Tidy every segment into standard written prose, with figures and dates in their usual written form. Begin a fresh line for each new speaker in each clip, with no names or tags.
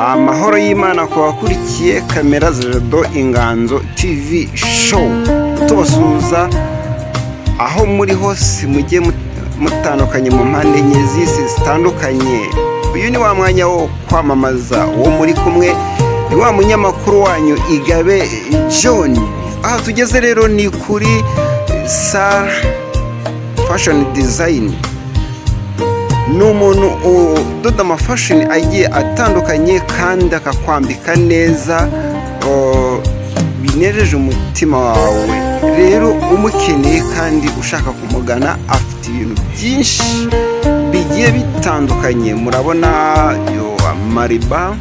amahoro y'Imana ku bakurikiye kamera za Jado Inganzo TV show, tubasuhuza aho muri hose mugiye mutandukanye mu mpande enye z'isi zitandukanye. Uyu ni wa mwanya wo kwamamaza uwo muri kumwe, ni wa munyamakuru wanyu Igabe John. Aha tugeze rero ni kuri Sara Fashion Design. Ni umuntu udoda amafashoni agiye atandukanye kandi akakwambika neza binejeje umutima wawe. Rero umukeneye kandi ushaka kumugana, afite ibintu byinshi bigiye bitandukanye. Murabona amariba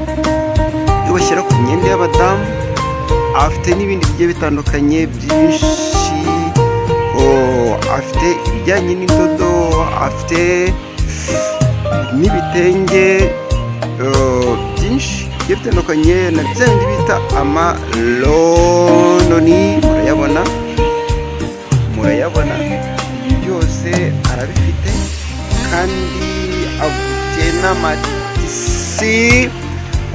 yo bashyira ku myenda y'abadamu, afite n'ibindi bigiye bitandukanye byinshi. Afite ibijyanye n'indodo, afite n'ibitenge byinshi bigiye bitandukanye, na bya bindi bita amalononi. Murayabona byose arabifite, kandi afite n'amatisi.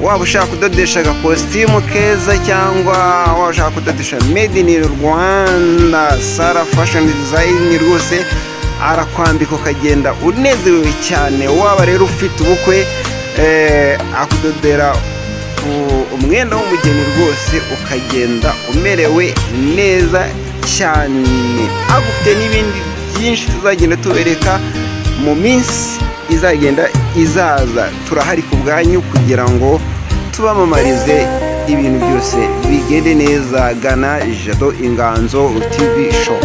Waba ushaka kudodesha agakositimu keza, cyangwa waba ushaka kudodesha made in Rwanda, Sara Fashion Design rwose arakwambika ukagenda unezerewe cyane. Waba rero ufite ubukwe, akudodera umwenda w'umugeni rwose ukagenda umerewe neza cyane. Agufite n'ibindi byinshi tuzagenda tubereka mu minsi izagenda izaza. Turahari ku bwanyu kugira ngo tubamamarize ibintu byose bigende neza. Gana Jado Inganzo TV show.